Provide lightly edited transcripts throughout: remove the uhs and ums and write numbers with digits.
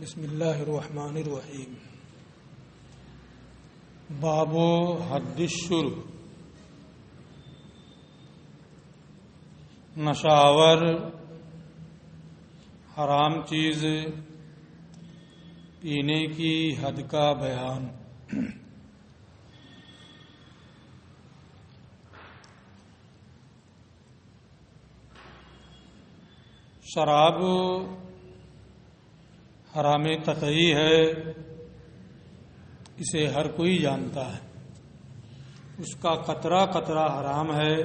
بسم اللہ الرحمن الرحیم۔ باب حد الشرب، نشاور حرام چیز پینے کی حد کا بیان۔ شراب حرام قطعی ہے، اسے ہر کوئی جانتا ہے، اس کا قطرہ قطرہ حرام ہے۔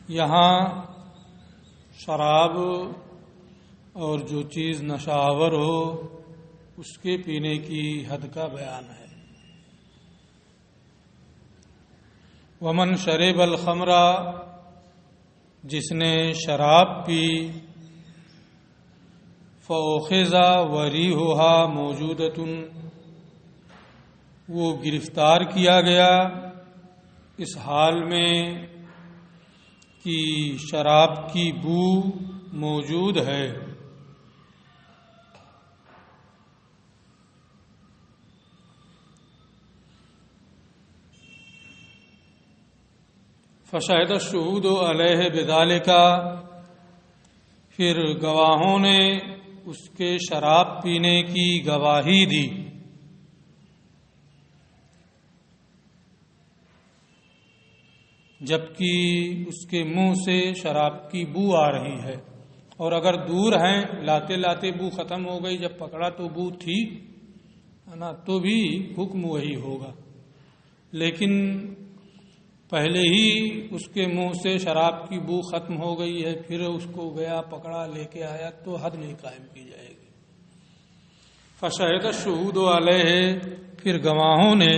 یہاں شراب اور جو چیز نشاور ہو اس کے پینے کی حد کا بیان ہے۔ ومن شرب الخمر، جس نے شراب پی، فأخذ وریحها موجودۃ، وہ گرفتار کیا گیا اس حال میں کہ شراب کی بو موجود ہے۔ فشہد الشہود علیہ بذالک، پھر گواہوں نے اس کے شراب پینے کی گواہی دی۔ جبکہ اس کے منہ سے شراب کی بو آ رہی ہے، اور اگر دور ہیں لاتے لاتے بو ختم ہو گئی، جب پکڑا تو بو تھی نا، تو بھی حکم وہی ہوگا۔ لیکن پہلے ہی اس کے منہ سے شراب کی بو ختم ہو گئی ہے، پھر اس کو گیا پکڑا لے کے آیا، تو حد نہیں قائم کی جائے گی۔ فشہد الشہود علیہ، پھر گواہوں نے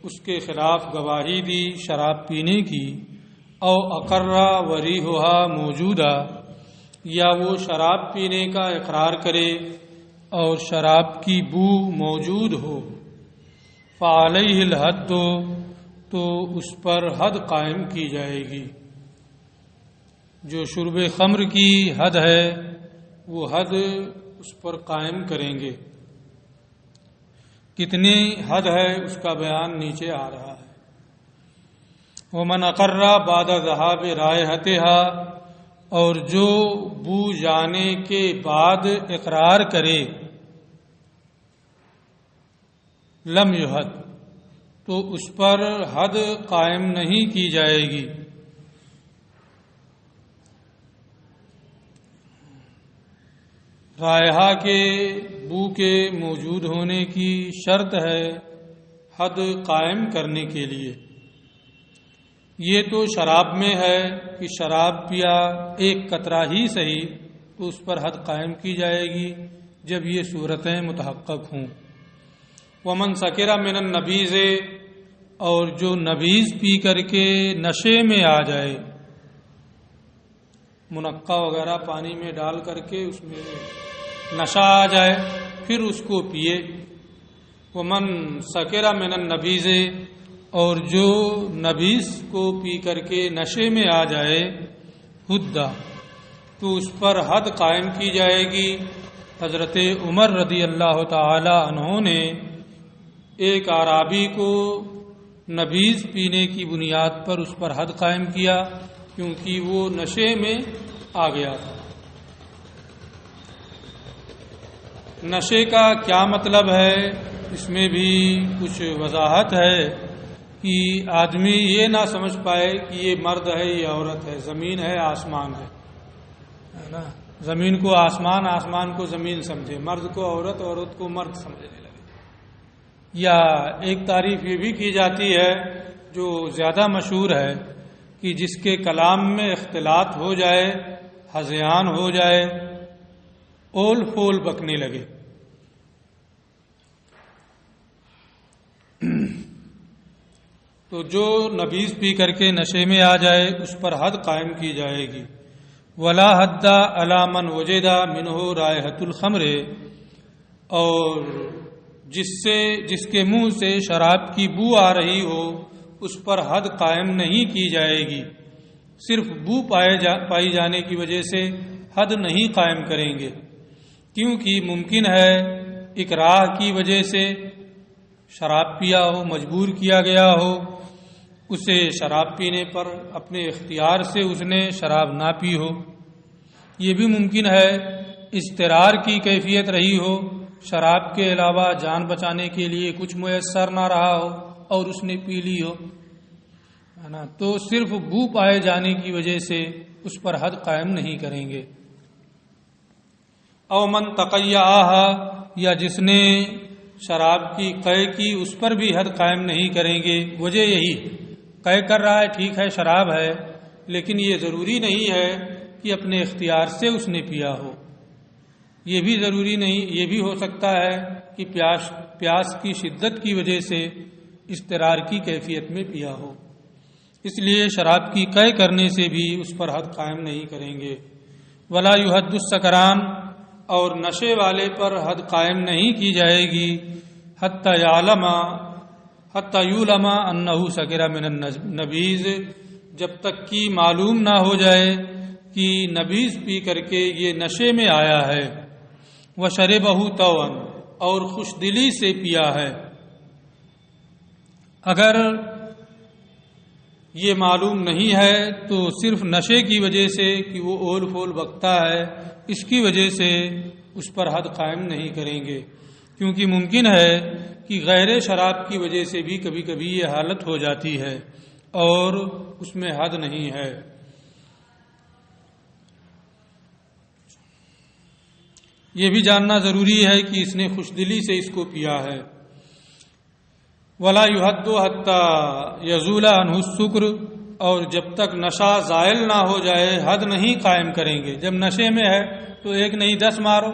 اس کے خلاف گواہی دی شراب پینے کی۔ او اقر وریحها موجودہ، یا وہ شراب پینے کا اقرار کرے اور شراب کی بو موجود ہو۔ فعلیہ الحد، تو اس پر حد قائم کی جائے گی۔ جو شرب خمر کی حد ہے وہ حد اس پر قائم کریں گے۔ کتنی حد ہے اس کا بیان نیچے آ رہا ہے۔ ومن اقر بعد ذہاب رائحتها، اور جو بو جانے کے بعد اقرار کرے، لم یحد، تو اس پر حد قائم نہیں کی جائے گی۔ رائحہ کے بو کے موجود ہونے کی شرط ہے حد قائم کرنے کے لیے۔ یہ تو شراب میں ہے کہ شراب پیا ایک قطرہ ہی صحیح، تو اس پر حد قائم کی جائے گی جب یہ صورتیں متحقق ہوں۔ ومن سکر من النبیذ، اور جو نبیذ پی کر کے نشے میں آ جائے، منقع وغیرہ پانی میں ڈال کر کے اس میں نشہ آ جائے، پھر اس کو پیے۔ ومن سکر من النبیذ، اور جو نبیذ کو پی کر کے نشے میں آ جائے، حد، تو اس پر حد قائم کی جائے گی۔ حضرت عمر رضی اللہ تعالی عنہ نے ایک اعرابی کو نبیذ پینے کی بنیاد پر اس پر حد قائم کیا، کیونکہ وہ نشے میں آ گیا تھا۔ نشے کا کیا مطلب ہے، اس میں بھی کچھ وضاحت ہے کہ آدمی یہ نہ سمجھ پائے کہ یہ مرد ہے یہ عورت ہے، زمین ہے آسمان ہے نا، زمین کو آسمان، آسمان کو زمین سمجھے، مرد کو عورت، عورت کو مرد سمجھنے لگے۔ یا ایک تعریف یہ بھی کی جاتی ہے جو زیادہ مشہور ہے کہ جس کے کلام میں اختلاط ہو جائے، ہذیان ہو جائے، اول پھول بکنے لگے۔ تو جو نبیذ پی کر کے نشے میں آ جائے اس پر حد قائم کی جائے گی۔ ولا حد علی من وجد منہ رائحۃ الخمر، اور جس کے منہ سے شراب کی بو آ رہی ہو اس پر حد قائم نہیں کی جائے گی۔ صرف بو پائی جانے کی وجہ سے حد نہیں قائم کریں گے، کیونکہ ممکن ہے اکراہ کی وجہ سے شراب پیا ہو، مجبور کیا گیا ہو، اسے شراب پینے پر اپنے اختیار سے اس نے شراب نہ پی ہو۔ یہ بھی ممکن ہے اضطرار کی کیفیت رہی ہو، شراب کے علاوہ جان بچانے کے لیے کچھ میسر نہ رہا ہو اور اس نے پی لی ہو، ہے نا، تو صرف بو پائے جانے کی وجہ سے اس پر حد قائم نہیں کریں گے۔ او من تقیعہا، یا جس نے شراب کی قے کی اس پر بھی حد قائم نہیں کریں گے۔ وجہ یہی، قے کر رہا ہے ٹھیک ہے، شراب ہے، لیکن یہ ضروری نہیں ہے کہ اپنے اختیار سے اس نے پیا ہو، یہ بھی ضروری نہیں، یہ بھی ہو سکتا ہے کہ پیاس کی شدت کی وجہ سے اضطرار کی کیفیت میں پیا ہو، اس لیے شراب کی قے کرنے سے بھی اس پر حد قائم نہیں کریں گے۔ ولا یحد السکران، اور نشے والے پر حد قائم نہیں کی جائے گی، حتی یعلم انہ سکر من النبیذ، جب تک کہ معلوم نہ ہو جائے کہ نبیذ پی کر کے یہ نشے میں آیا ہے، وشربہ طوعا، اور خوش دلی سے پیا ہے۔ اگر یہ معلوم نہیں ہے تو صرف نشے کی وجہ سے کہ وہ اول پھول بکتا ہے، اس کی وجہ سے اس پر حد قائم نہیں کریں گے، کیونکہ ممکن ہے کہ غیر شراب کی وجہ سے بھی کبھی کبھی یہ حالت ہو جاتی ہے اور اس میں حد نہیں ہے۔ یہ بھی جاننا ضروری ہے کہ اس نے خوش دلی سے اس کو پیا ہے۔ ولا یحد حتی یزول عنہ السکر، اور جب تک نشہ زائل نہ ہو جائے حد نہیں قائم کریں گے۔ جب نشے میں ہے تو ایک نہیں 10 مارو،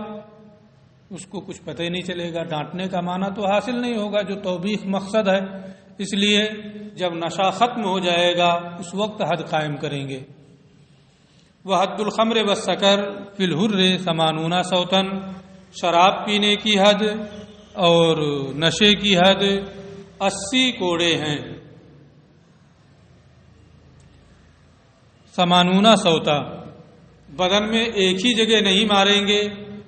اس کو کچھ پتہ ہی نہیں چلے گا، ڈانٹنے کا معنی تو حاصل نہیں ہوگا جو توبیخ مقصد ہے، اس لیے جب نشہ ختم ہو جائے گا اس وقت حد قائم کریں گے۔ وحد الخمر والسکر فی الحر 80 صوتا، شراب پینے کی حد اور نشے کی حد 80 کوڑے ہیں۔ 80 صوتا، بدن میں ایک ہی جگہ نہیں ماریں گے،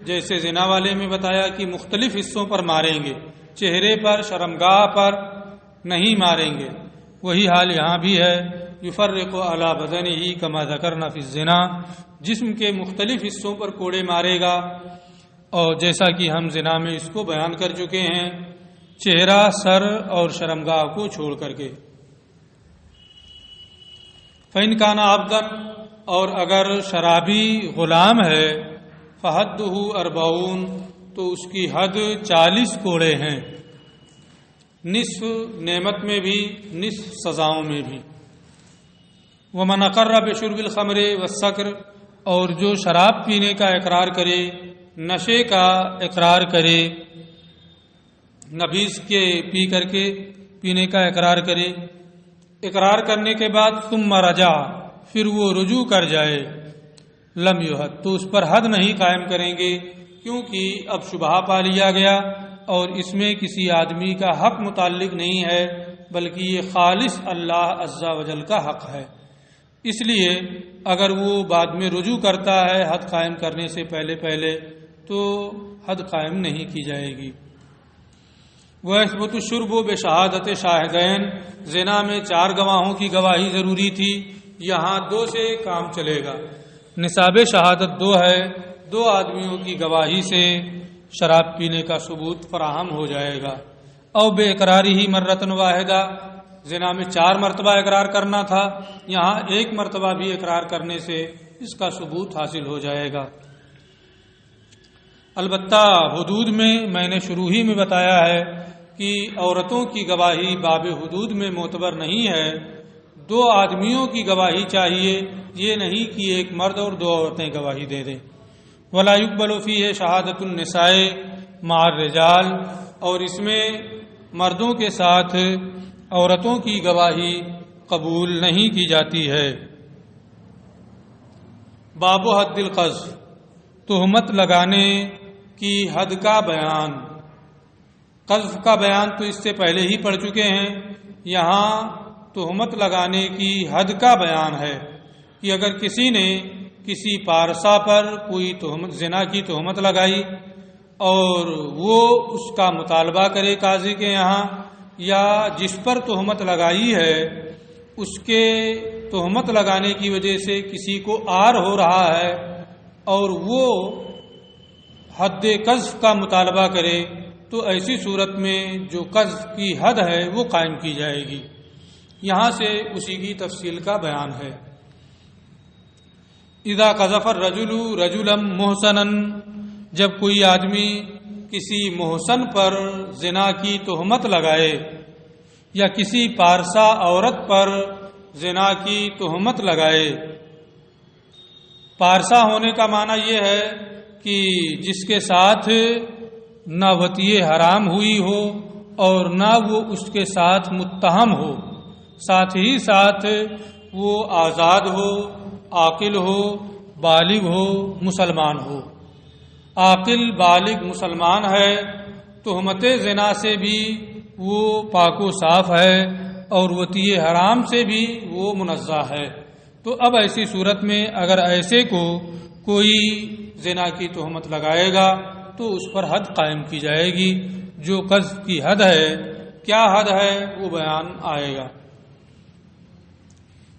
جیسے زنا والے میں بتایا کہ مختلف حصوں پر ماریں گے، چہرے پر، شرمگاہ پر نہیں ماریں گے، وہی حال یہاں بھی ہے۔ یفرق علی بدنہ کما ذکرنا فی الزنا، جسم کے مختلف حصوں پر کوڑے مارے گا، اور جیسا کہ ہم زنا میں اس کو بیان کر چکے ہیں، چہرہ، سر اور شرمگاہ کو چھوڑ کر کے۔ فَإِنْ كَانَ عَبْدًا، اور اگر شرابی غلام ہے، فَحَدُّهُ 40، تو اس کی حد 40 کوڑے ہیں، نصف نعمت میں بھی، نصف سزاؤں میں بھی۔ وَمَنْ أَقَرَّ بِشُرْبِ الْخَمْرِ وَالسَّكْرِ، اور جو شراب پینے کا اقرار کرے، نشے کا اقرار کرے، نبیذ کے پی کر کے پینے کا اقرار کرے، اقرار کرنے کے بعد ثم رجع، پھر وہ رجوع کر جائے، لم یحد، تو اس پر حد نہیں قائم کریں گے، کیونکہ اب شبہہ پا لیا گیا اور اس میں کسی آدمی کا حق متعلق نہیں ہے، بلکہ یہ خالص اللہ عز و جل کا حق ہے، اس لیے اگر وہ بعد میں رجوع کرتا ہے حد قائم کرنے سے پہلے تو حد قائم نہیں کی جائے گی۔ وَيَثْبُتُ الشُّرْبُ بِشَهَادَةِ شَاهِدَيْنِ، زنا میں 4 گواہوں کی گواہی ضروری تھی، یہاں 2 سے کام چلے گا۔ نصاب شہادت 2 ہے، 2 آدمیوں کی گواہی سے شراب پینے کا ثبوت فراہم ہو جائے گا۔ او بے اقراری ہی مرتن واحدہ، زنا میں 4 مرتبہ اقرار کرنا تھا، یہاں 1 مرتبہ بھی اقرار کرنے سے اس کا ثبوت حاصل ہو جائے گا۔ البتہ حدود میں نے شروع ہی میں بتایا ہے کہ عورتوں کی گواہی باب حدود میں معتبر نہیں ہے، 2 آدمیوں کی گواہی چاہیے، یہ نہیں کہ 1 مرد اور 2 عورتیں گواہی دے دیں۔ ولا يقبل فيه شہادت النساء مع الرجال، اور اس میں مردوں کے ساتھ عورتوں کی گواہی قبول نہیں کی جاتی ہے۔ باب حد القذف، تہمت لگانے کی حد کا بیان۔ قذف کا بیان تو اس سے پہلے ہی پڑھ چکے ہیں، یہاں تہمت لگانے کی حد کا بیان ہے۔ کہ اگر کسی نے کسی پارسا پر کوئی تہمت زنا کی تہمت لگائی اور وہ اس کا مطالبہ کرے قاضی کے یہاں، یا جس پر تہمت لگائی ہے اس کے تہمت لگانے کی وجہ سے کسی کو عار ہو رہا ہے اور وہ حد قذف کا مطالبہ کرے، تو ایسی صورت میں جو قذف کی حد ہے وہ قائم کی جائے گی۔ یہاں سے اسی کی تفصیل کا بیان ہے۔ اذا قذف الرجل رجلا محسنا، جب کوئی آدمی کسی محسن پر زنا کی تہمت لگائے یا کسی پارسا عورت پر زنا کی تہمت لگائے۔ پارسا ہونے کا معنی یہ ہے کہ جس کے ساتھ نہ وطئ حرام ہوئی ہو اور نہ وہ اس کے ساتھ متہم ہو، ساتھ ہی ساتھ وہ آزاد ہو، عاقل ہو، بالغ ہو، مسلمان ہو۔ عاقل بالغ مسلمان ہے، تہمت زنا سے بھی وہ پاک و صاف ہے اور وطئ حرام سے بھی وہ منزہ ہے۔ تو اب ایسی صورت میں اگر ایسے کو کوئی زنا کی تہمت لگائے گا تو اس پر حد قائم کی جائے گی۔ جو قذف کی حد ہے، کیا حد ہے وہ بیان آئے گا۔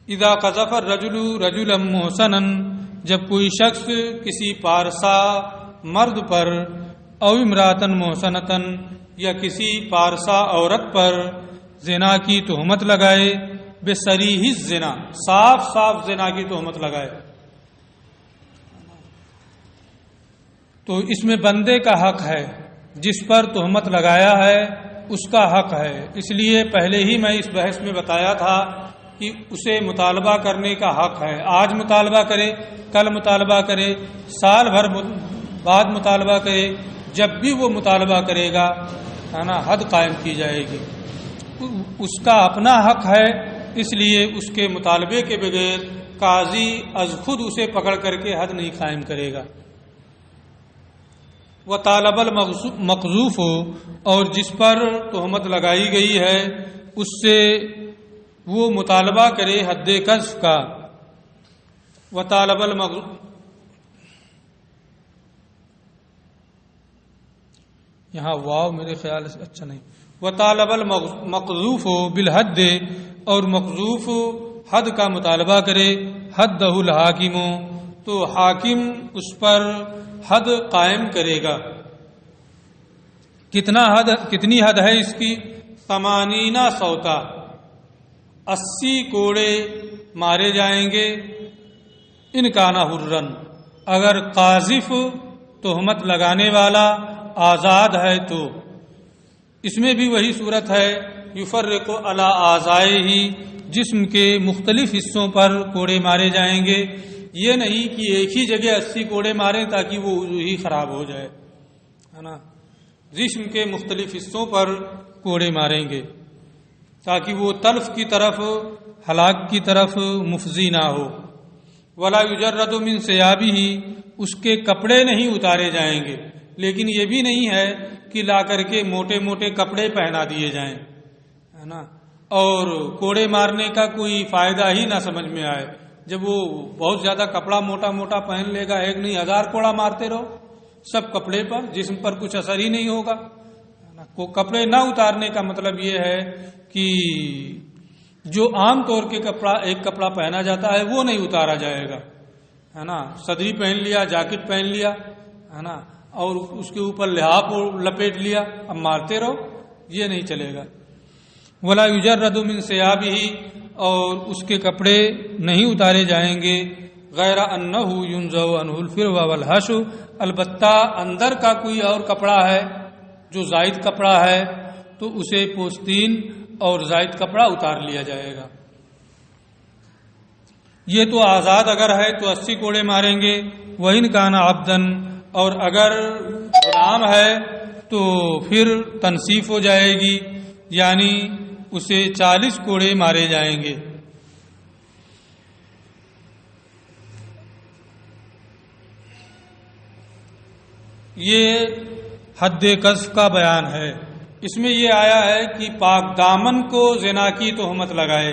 اذا قذف الرجل رجلا محسنا، جب کوئی شخص کسی پارسا مرد پر، او امراۃ محسنۃ، یا کسی پارسا عورت پر زنا کی تہمت لگائے، بصریح الزنا، صاف صاف زنا کی تہمت لگائے، تو اس میں بندے کا حق ہے، جس پر تہمت لگایا ہے اس کا حق ہے۔ اس لیے پہلے ہی میں اس بحث میں بتایا تھا کہ اسے مطالبہ کرنے کا حق ہے۔ آج مطالبہ کرے، کل مطالبہ کرے، سال بھر بعد مطالبہ کرے، جب بھی وہ مطالبہ کرے گا ہے نا، حد قائم کی جائے گی۔ اس کا اپنا حق ہے، اس لیے اس کے مطالبے کے بغیر قاضی از خود اسے پکڑ کر کے حد نہیں قائم کرے گا۔ وطالب المقذوف ہو، اور جس پر تہمت لگائی گئی ہے اس سے وہ مطالبہ کرے حد قذف کا۔ وطالب یہاں واو میرے خیال سے اچھا نہیں۔ وطالب المقذوف بالحد، اور مقذوف حد کا مطالبہ کرے، حدہ الحاکم، تو حاکم اس پر حد قائم کرے گا۔ کتنی حد ہے اس کی؟ 80 سوتا، 80 کوڑے مارے جائیں گے۔ ان کان حرن، اگر قاذف تہمت لگانے والا آزاد ہے تو۔ اس میں بھی وہی صورت ہے، یفرق علی اعضائہ، جسم کے مختلف حصوں پر کوڑے مارے جائیں گے۔ یہ نہیں کہ ایک ہی جگہ 80 کوڑے ماریں تاکہ وہ وضو ہی خراب ہو جائے، ہے نا، جسم کے مختلف حصوں پر کوڑے ماریں گے تاکہ وہ تلف کی طرف، ہلاک کی طرف مفضی نہ ہو۔ ولا یجرد من ثیابہ، اس کے کپڑے نہیں اتارے جائیں گے، لیکن یہ بھی نہیں ہے کہ لا کر کے موٹے موٹے کپڑے پہنا دیے جائیں، ہے نا، اور کوڑے مارنے کا کوئی فائدہ ہی نہ سمجھ میں آئے۔ جب وہ بہت زیادہ کپڑا موٹا موٹا پہن لے گا، ایک نہیں 1000 کوڑا مارتے رہو سب کپڑے پر، جسم پر کچھ اثر ہی نہیں ہوگا۔ کپڑے نہ اتارنے کا مطلب یہ ہے کہ جو عام طور کے ایک کپڑا پہنا جاتا ہے وہ نہیں اتارا جائے گا، ہے نا، صدری پہن لیا، جاکٹ پہن لیا، ہے نا، اور اس کے اوپر لحاف لپیٹ لیا، اب مارتے رہو، یہ نہیں چلے گا۔ ولا یجرد من ثیابہ، اور اس کے کپڑے نہیں اتارے جائیں گے، غیر انہ ینزع عنہ الفرو والحش، البتہ اندر کا کوئی اور کپڑا ہے جو زائد کپڑا ہے تو اسے پوستین اور زائد کپڑا اتار لیا جائے گا۔ یہ تو آزاد اگر ہے تو 80 کوڑے ماریں گے۔ وَإِنْ كَانَ عَبْدًا، اور اگر غلام ہے تو پھر تنصیف ہو جائے گی، یعنی اسے 40 کوڑے مارے جائیں گے۔ یہ حد قذف کا بیان ہے۔ اس میں یہ آیا ہے کہ پاک دامن کو زنا کی تہمت لگائے،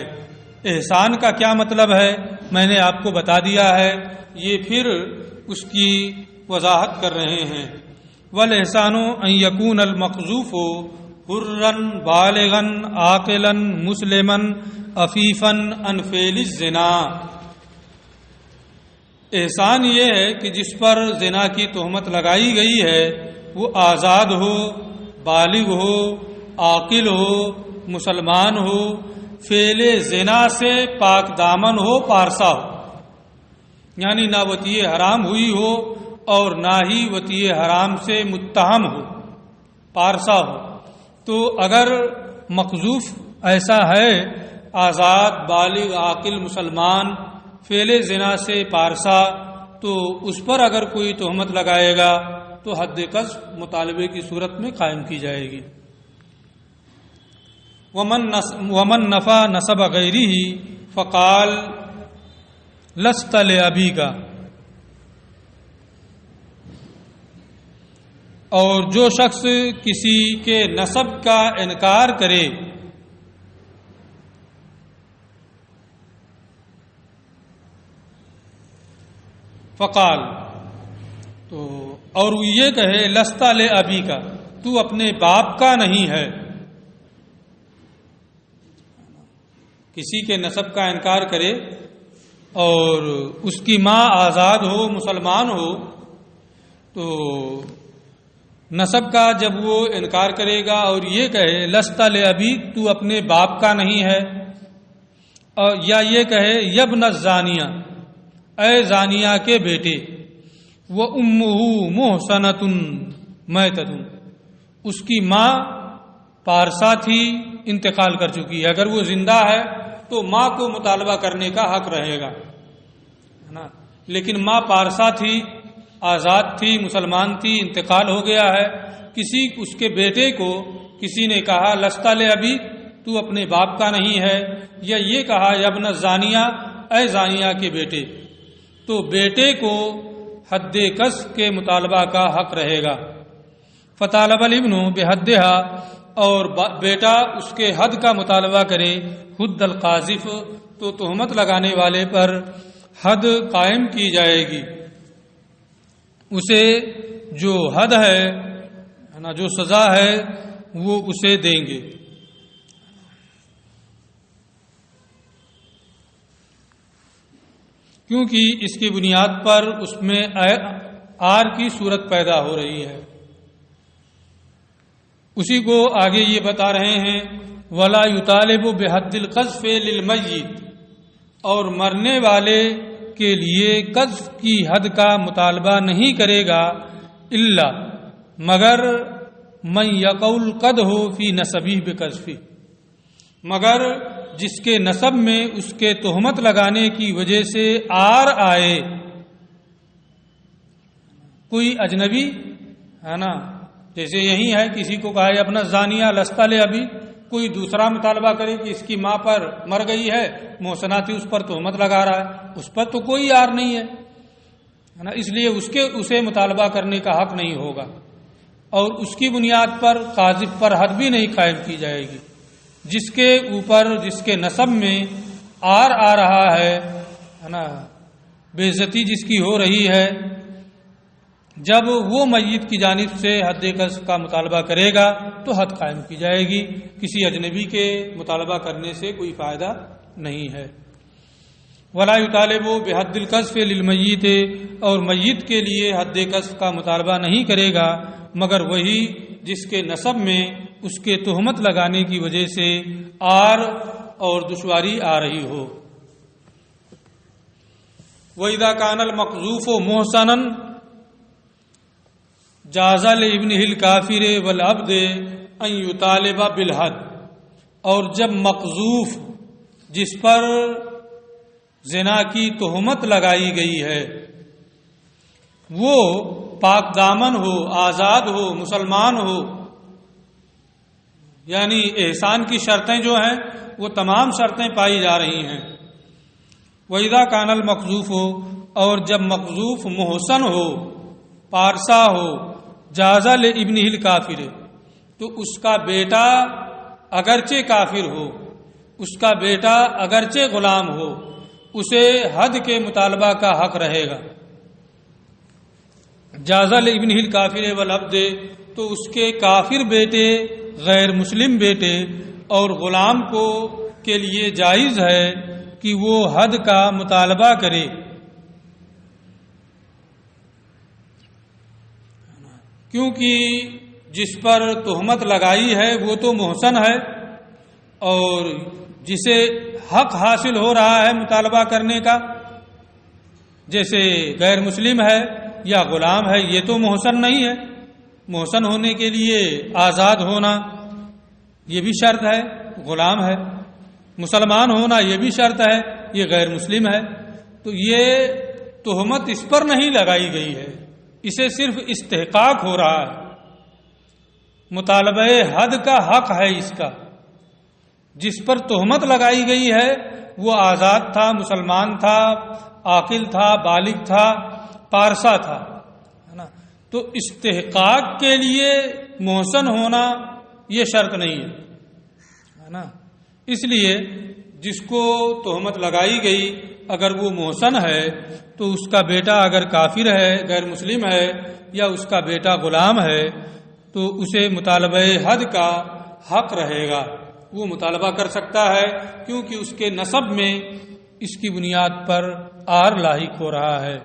احسان کا کیا مطلب ہے میں نے آپ کو بتا دیا ہے، یہ پھر اس کی وضاحت کر رہے ہیں۔ والاحسان ان یکون المقذوف حرا بالغا عاقلا مسلما عفیفا عن فعل الزنا۔ احسان یہ ہے کہ جس پر زنا کی تہمت لگائی گئی ہے وہ آزاد ہو، بالغ ہو، عاقل ہو، مسلمان ہو، فعل زنا سے پاک دامن ہو، پارسا ہو، یعنی نہ وطئ حرام ہوئی ہو اور نہ ہی وطئ حرام سے متہم ہو، پارسا ہو۔ تو اگر مقذوف ایسا ہے، آزاد، بالغ، عاقل، مسلمان، فعل زنا سے پارسا، تو اس پر اگر کوئی تہمت لگائے گا تو حد قذف مطالبے کی صورت میں قائم کی جائے گی۔ ومن نفى نسب غیرہ فقال لست لأبیک، اور جو شخص کسی کے نسب کا انکار کرے فقال، تو اور وہ یہ کہے لست لأبیک، تو اپنے باپ کا نہیں ہے، کسی کے نسب کا انکار کرے اور اس کی ماں آزاد ہو، مسلمان ہو، تو نسب کا جب وہ انکار کرے گا اور یہ کہے لست لأبیک، تو اپنے باپ کا نہیں ہے، اور یا یہ کہے یبن الزانیہ، اے زانیہ کے بیٹے، وَأُمُّهُ مُحْصَنَةٌ مَيْتَةٌ، اس کی ماں پارسا تھی، انتقال کر چکی ہے، اگر وہ زندہ ہے تو ماں کو مطالبہ کرنے کا حق رہے گا، ہے نا، لیکن ماں پارسا تھی، آزاد تھی، مسلمان تھی، انتقال ہو گیا ہے، اس کے بیٹے کو کسی نے کہا لست لأبیک، تو اپنے باپ کا نہیں ہے، یا یہ کہا یبن الزانیہ، اے زانیہ کے بیٹے، تو بیٹے کو حد قذف کے مطالبہ کا حق رہے گا۔ فطالب الابن بحدھا، اور بیٹا اس کے حد کا مطالبہ کرے، حد القاذف، تو تہمت لگانے والے پر حد قائم کی جائے گی، اسے جو حد ہے نا، جو سزا ہے وہ اسے دیں گے۔ کیونکہ اس کی بنیاد پر اس میں آر کی صورت پیدا ہو رہی ہے۔ اسی کو آگے یہ بتا رہے ہیں ولا یطالب بحد القذف للمیت، اور مرنے والے کے لیے قذف کی حد کا مطالبہ نہیں کرے گا الا مگر من یقول قدح فی نسبہ بقذف، مگر جس کے نسب میں اس کے تہمت لگانے کی وجہ سے آر آئے، کوئی اجنبی ہے نا، جیسے یہی ہے کسی کو کہا اپنا زانیہ لست لأبیک، کوئی دوسرا مطالبہ کرے کہ اس کی ماں پر مر گئی ہے، محسنہ تھی، اس پر تہمت لگا رہا ہے، اس پر تو کوئی آر نہیں ہے نا، اس لیے اسے مطالبہ کرنے کا حق نہیں ہوگا، اور اس کی بنیاد پر قاذف پر حد بھی نہیں قائم کی جائے گی۔ جس کے اوپر، جس کے نسب میں آر آ رہا ہے نا، بے عزتی جس کی ہو رہی ہے، جب وہ میت کی جانب سے حد قذف کا مطالبہ کرے گا تو حد قائم کی جائے گی، کسی اجنبی کے مطالبہ کرنے سے کوئی فائدہ نہیں ہے۔ ولا یطالب بحد القذف للمیت، اور میت کے لیے حد قذف کا مطالبہ نہیں کرے گا مگر وہی جس کے نسب میں اس کے تہمت لگانے کی وجہ سے آر اور دشواری آ رہی ہو۔ وَإِذَا كَانَ الْمَقْذُوفُ مُحْصَنًا جاز لابنہ الکافر والعبد ان یطالب بالحد، اور جب مقذوف جس پر زنا کی تہمت لگائی گئی ہے وہ پاک دامن ہو، آزاد ہو، مسلمان ہو، یعنی احسان کی شرطیں جو ہیں وہ تمام شرطیں پائی جا رہی ہیں۔ وَإِذَا كَانَ الْمَقْذُوفُ، اور جب مقذوف محسن ہو، پارسا ہو، جاز لابنہ الکافر، تو اس کا بیٹا اگرچہ کافر ہو، اس کا بیٹا اگرچہ غلام ہو اسے حد کے مطالبہ کا حق رہے گا۔ جازل ابن ہل کافر والعبد، تو اس کے کافر بیٹے، غیر مسلم بیٹے اور غلام کو کے لیے جائز ہے کہ وہ حد کا مطالبہ کرے، کیونکہ جس پر تہمت لگائی ہے وہ تو محسن ہے، اور جسے حق حاصل ہو رہا ہے مطالبہ کرنے کا، جیسے غیر مسلم ہے یا غلام ہے، یہ تو محسن نہیں ہے۔ محسن ہونے کے لیے آزاد ہونا یہ بھی شرط ہے، غلام ہے۔ مسلمان ہونا یہ بھی شرط ہے، یہ غیر مسلم ہے۔ تو یہ تہمت اس پر نہیں لگائی گئی ہے، اسے صرف استحقاق ہو رہا ہے، مطالبہ حد کا حق ہے اس کا۔ جس پر تہمت لگائی گئی ہے وہ آزاد تھا، مسلمان تھا، عاقل تھا، بالغ تھا، پارسا تھا، ہے نا۔ تو استحقاق کے لیے محسن ہونا یہ شرط نہیں ہے نا۔ اس لیے جس کو تہمت لگائی گئی اگر وہ محسن ہے تو اس کا بیٹا اگر کافر ہے، غیر مسلم ہے، یا اس کا بیٹا غلام ہے تو اسے مطالبہ حد کا حق رہے گا، وہ مطالبہ کر سکتا ہے، کیونکہ اس کے نسب میں اس کی بنیاد پر آر لاحق ہو رہا ہے۔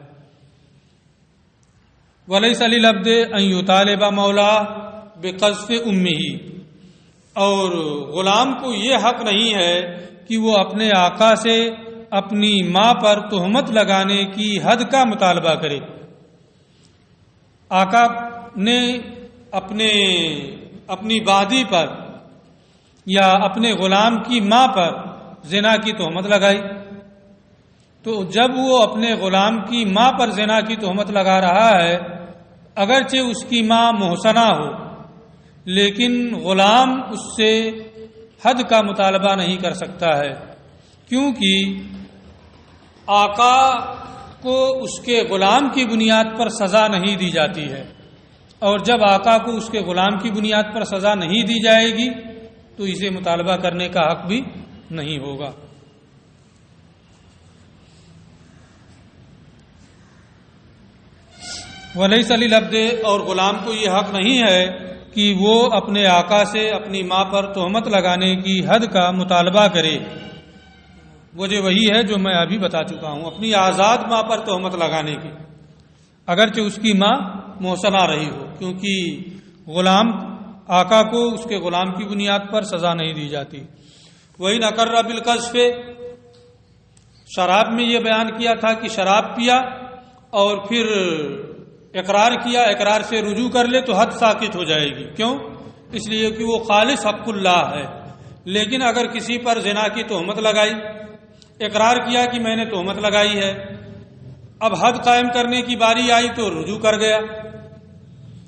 وَلَيْسَ لِلْعَبْدِ أَن يُطَالِبَ مَوْلَاهُ بِقَذْفِ أُمِّهِ، اور غلام کو یہ حق نہیں ہے کہ وہ اپنے آقا سے اپنی ماں پر تہمت لگانے کی حد کا مطالبہ کرے۔ آقا نے اپنی بادی پر یا اپنے غلام کی ماں پر زنا کی تہمت لگائی، تو جب وہ اپنے غلام کی ماں پر زنا کی تہمت لگا رہا ہے، اگرچہ اس کی ماں محسنہ ہو، لیکن غلام اس سے حد کا مطالبہ نہیں کر سکتا ہے، کیونکہ آقا کو اس کے غلام کی بنیاد پر سزا نہیں دی جاتی ہے، اور جب آقا کو اس کے غلام کی بنیاد پر سزا نہیں دی جائے گی تو اسے مطالبہ کرنے کا حق بھی نہیں ہوگا۔ وَلَيْسَ لِلْعَبْدِ، اور غلام کو یہ حق نہیں ہے کہ وہ اپنے آقا سے اپنی ماں پر تہمت لگانے کی حد کا مطالبہ کرے۔ وجہ وہی ہے جو میں ابھی بتا چکا ہوں، اپنی آزاد ماں پر تہمت لگانے کی، اگرچہ اس کی ماں محسنہ رہی ہو، کیونکہ غلام آقا کو اس کے غلام کی بنیاد پر سزا نہیں دی جاتی۔ وہی نقرر بالقذف، شراب میں یہ بیان کیا تھا کہ شراب پیا اور پھر اقرار کیا، اقرار سے رجوع کر لے تو حد ساقط ہو جائے گی۔ کیوں؟ اس لیے کہ وہ خالص حق اللہ ہے۔ لیکن اگر کسی پر زنا کی تہمت لگائی، اقرار کیا کہ میں نے تہمت لگائی ہے، اب حد قائم کرنے کی باری آئی تو رجوع کر گیا،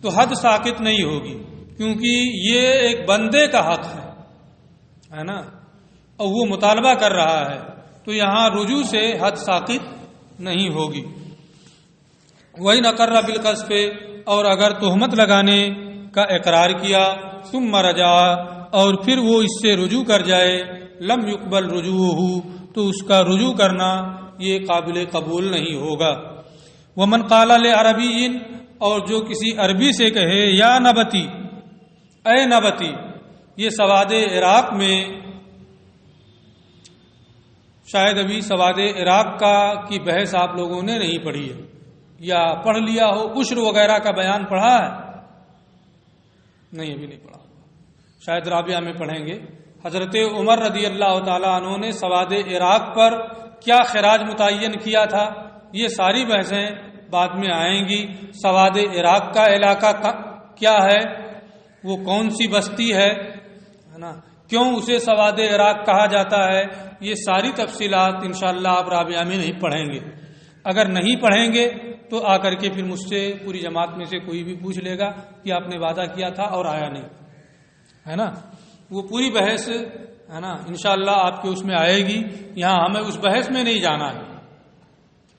تو حد ساقط نہیں ہوگی، کیونکہ یہ ایک بندے کا حق ہے نا، اور وہ مطالبہ کر رہا ہے، تو یہاں رجوع سے حد ساقط نہیں ہوگی۔ وہی نقرر بالقذف، اور اگر تہمت لگانے کا اقرار کیا، ثم رجع، اور پھر وہ اس سے رجوع کر جائے، لم يقبل رجوعہ، تو اس کا رجوع کرنا یہ قابل قبول نہیں ہوگا۔ ومن قال لعربی، اور جو کسی عربی سے کہے یا نبتی، اے نبتی، یہ سواد عراق میں، شاید ابھی سواد عراق کی بحث آپ لوگوں نے نہیں پڑھی ہے، یا پڑھ لیا ہو، عشر وغیرہ کا بیان پڑھا ہے؟ نہیں، ابھی نہیں پڑھا، شاید رابعہ میں پڑھیں گے۔ حضرت عمر رضی اللہ تعالیٰ عنہ نے سواد عراق پر کیا خراج متعین کیا تھا، یہ ساری بحثیں بعد میں آئیں گی۔ سواد عراق کا علاقہ کیا ہے، وہ کون سی بستی ہے نا، کیوں اسے سواد عراق کہا جاتا ہے، یہ ساری تفصیلات انشاءاللہ آپ رابعہ میں نہیں پڑھیں گے۔ اگر نہیں پڑھیں گے تو آ کر کے پھر مجھ سے پوری جماعت میں سے کوئی بھی پوچھ لے گا کہ آپ نے وعدہ کیا تھا اور آیا نہیں، ہے نا۔ وہ پوری بحث ہے نا انشاءاللہ آپ کے اس میں آئے گی، یہاں ہمیں اس بحث میں نہیں جانا ہے۔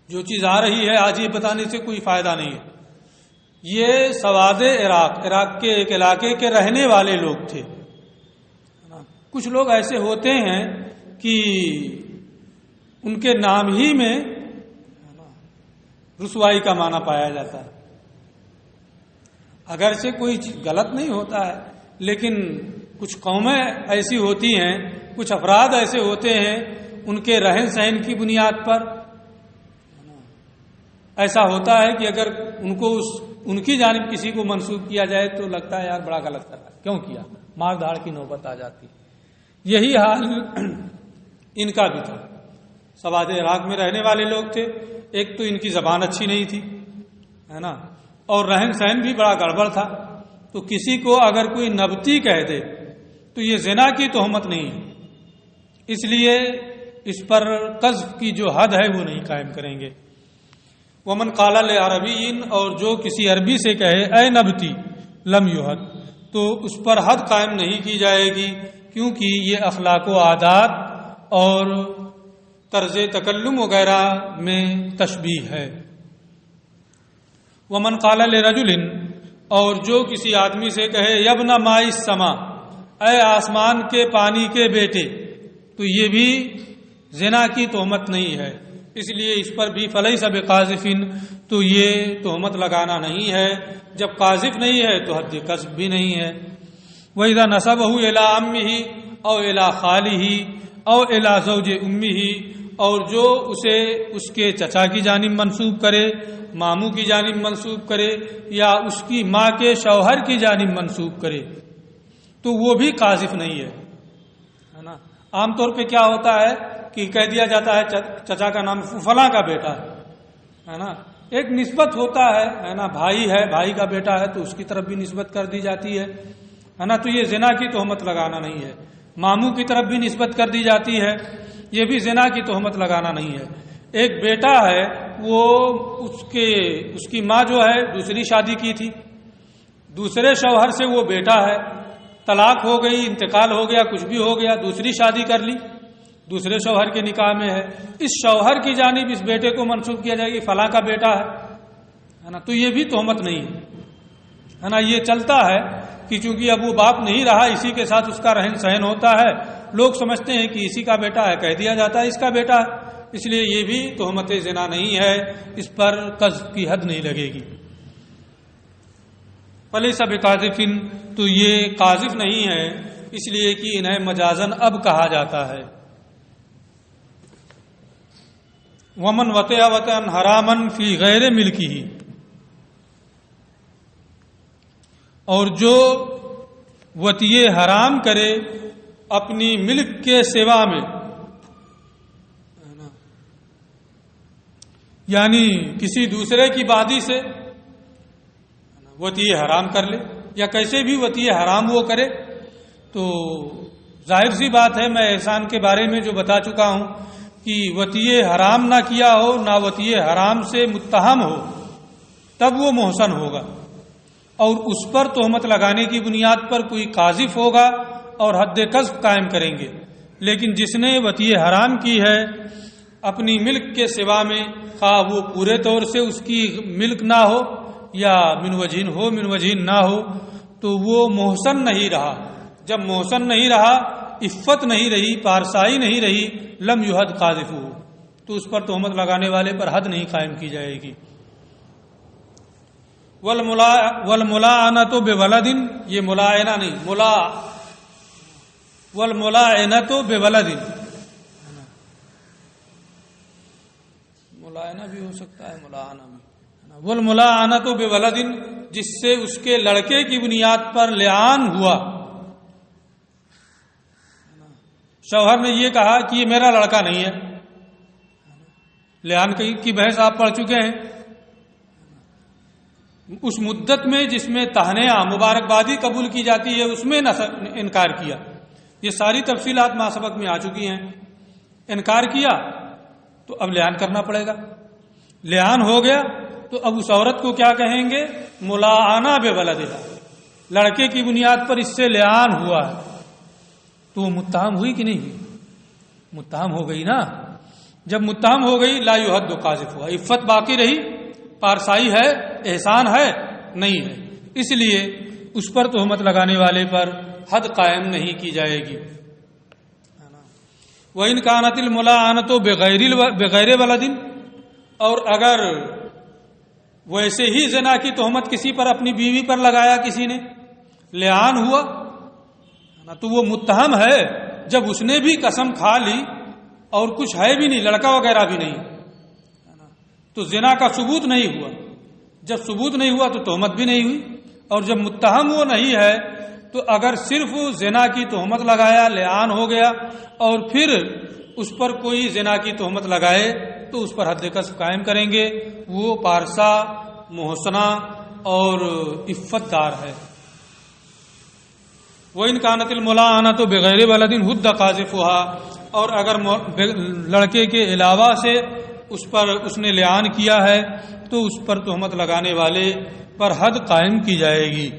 جو چیز آ رہی ہے آج یہ بتانے سے کوئی فائدہ نہیں ہے۔ یہ سواد عراق کے ایک علاقے کے رہنے والے لوگ تھے۔ کچھ لوگ ایسے ہوتے ہیں کہ ان کے نام ہی میں رسوائی کا معنی پایا جاتا ہے. اگرچہ کوئی غلط نہیں ہوتا ہے، لیکن کچھ قومیں ایسی ہوتی ہیں، کچھ افراد ایسے ہوتے ہیں، ان کے رہن سہن کی بنیاد پر ایسا ہوتا ہے کہ اگر ان کی جانب کسی کو منسوب کیا جائے تو لگتا ہے یار بڑا غلط کر رہا ہے، کیوں کیا، مار دھاڑ کی نوبت آ جاتی. یہی حال ان کا بھی تھا. سواد عراق میں رہنے والے لوگ تھے، ایک تو ان کی زبان اچھی نہیں تھی، ہے نا، اور رہن سہن بھی بڑا گڑبڑ تھا. تو کسی کو اگر کوئی نبتی کہہ دے تو یہ زنا کی تہمت نہیں ہے، اس لیے اس پر قذف کی جو حد ہے وہ نہیں قائم کریں گے. ومن قال لعربی، اور جو کسی عربی سے کہے اے نبتی لم یحد، تو اس پر حد قائم نہیں کی جائے گی، کیونکہ یہ اخلاق و عادات اور طرز تکلم وغیرہ میں تشبیہ ہے. ومن قال لرجل، اور جو کسی آدمی سے کہے یبن ماء السما، اے آسمان کے پانی کے بیٹے، تو یہ بھی زنا کی تہمت نہیں ہے، اس لیے اس پر بھی فلیس بقاذف، تو یہ تہمت لگانا نہیں ہے. جب قاذف نہیں ہے تو حد قذف بھی نہیں ہے. وَإِذَا نَسَبَهُ إِلَىٰ أَمِّهِ أَوْ إِلَىٰ خَالِهِ أَوْ إِلَىٰ زَوْجِ أُمِّهِ، اور جو اسے اس کے چچا کی جانب منسوب کرے، ماموں کی جانب منسوب کرے، یا اس کی ماں کے شوہر کی جانب منسوب کرے، تو وہ بھی قاذف نہیں ہے نا. عام طور پہ کیا ہوتا ہے کہ کہہ دیا جاتا ہے چچا کا نام فلاں کا بیٹا ہے نا، ایک نسبت ہوتا ہے نا، بھائی ہے، بھائی کا بیٹا ہے تو اس کی طرف بھی نسبت کر دی جاتی ہے نا. تو یہ زنا کی تہمت لگانا نہیں ہے. ماموں کی طرف بھی نسبت کر دی جاتی ہے، یہ بھی زنا کی تہمت لگانا نہیں ہے. ایک بیٹا ہے، وہ اس کی ماں جو ہے دوسری شادی کی تھی، دوسرے شوہر سے وہ بیٹا ہے، طلاق ہو گئی، انتقال ہو گیا، کچھ بھی ہو گیا، دوسری شادی کر لی، دوسرے شوہر کے نکاح میں ہے، اس شوہر کی جانب اس بیٹے کو منسوب کیا جائے گی فلاں کا بیٹا ہے نا. تو یہ بھی تہمت نہیں ہے نا. یہ چلتا ہے کہ چونکہ اب وہ باپ نہیں رہا، اسی کے ساتھ اس کا رہن سہن ہوتا ہے، لوگ سمجھتے ہیں کہ اسی کا بیٹا ہے، کہہ دیا جاتا ہے اس کا بیٹا ہے، اس لیے یہ بھی تہمت زنا نہیں ہے، اس پر قذف کی حد نہیں لگے گی. فلیس بقاذف، تو یہ قاذف نہیں ہے، اس لیے کہ انہیں مجازن اب کہا جاتا ہے. ومن وطئ وطئا حراما فی غیر ملکہ، اور جو وطئ حرام کرے اپنی ملک کے سوا میں، یعنی کسی دوسرے کی بادی سے وطئ حرام کر لے، یا کیسے بھی وطئ حرام وہ کرے، تو ظاہر سی بات ہے، میں احسان کے بارے میں جو بتا چکا ہوں کہ وطئ حرام نہ کیا ہو، نہ وطئ حرام سے متہم ہو، تب وہ محسن ہوگا، اور اس پر تہمت لگانے کی بنیاد پر کوئی قاذف ہوگا اور حد قذف قائم کریں گے. لیکن جس نے وطئ حرام کی ہے اپنی ملک کے سوا میں، خواہ وہ پورے طور سے اس کی ملک نہ ہو یا من وجہین ہو من وجہین نہ ہو، تو وہ محسن نہیں رہا. جب محسن نہیں رہا، عفت نہیں رہی، پارسائی نہیں رہی، لم یحد قاذف ہو، تو اس پر تہمت لگانے والے پر حد نہیں قائم کی جائے گی. والملاعنۃ بولد، یہ ملاعنہ نہیں، والملاعنۃ بولد، ملاعنہ بھی ہو سکتا ہے، ملاعنہ بھی. والملاعنۃ بولد، جس سے اس کے لڑکے کی بنیاد پر لعان ہوا. شوہر نے یہ کہا کہ یہ میرا لڑکا نہیں ہے، لعان کی بحث آپ پڑھ چکے ہیں. اس مدت میں جس میں تہنیہ مبارکبادی قبول کی جاتی ہے اس میں انکار کیا. یہ ساری تفصیلات ما سبق میں آ چکی ہیں. انکار کیا تو اب لعان کرنا پڑے گا. لعان ہو گیا تو اب اس عورت کو کیا کہیں گے؟ ملاعنہ بولدہا، لڑکے کی بنیاد پر اس سے لعان ہوا ہے. تو وہ متہم ہوئی کہ نہیں ہوئی؟ متہم ہو گئی نا. جب متہم ہو گئی لا یحد قاذف ہوا. عفت باقی رہی، پارسائی ہے، احسان ہے نہیں ہے، اس لیے اس پر تہمت لگانے والے پر حد قائم نہیں کی جائے گی. وَإِنْ كَانَتِ الْمُلَاعَنَةُ بِغَيْرِ وَلَدٍ، اور اگر ویسے ہی زنا کی تہمت کسی پر اپنی بیوی پر لگایا کسی نے، لعان ہوا، تو وہ متہم ہے جب اس نے بھی قسم کھا لی اور کچھ ہے بھی نہیں، لڑکا وغیرہ بھی نہیں، تو زنا کا ثبوت نہیں ہوا۔ جب ثبوت نہیں ہوا تو تہمت بھی نہیں ہوئی، اور جب متہم وہ نہیں ہے تو اگر صرف زنا کی تہمت لگایا، لعان ہو گیا، اور پھر اس پر کوئی زنا کی تہمت لگائے تو اس پر حد قذف قائم کریں گے، وہ پارسا، محسنہ اور عفت دار ہے۔ وَإِنْ كَانَتِ الْمُلَاعَنَةُ بِغَيْرِ وَلَدٍ حُدَّ قَاذِفُهَا، اور اگر لڑکے کے علاوہ سے اس پر اس نے لعان کیا ہے تو اس پر تہمت لگانے والے پر حد قائم کی جائے گی۔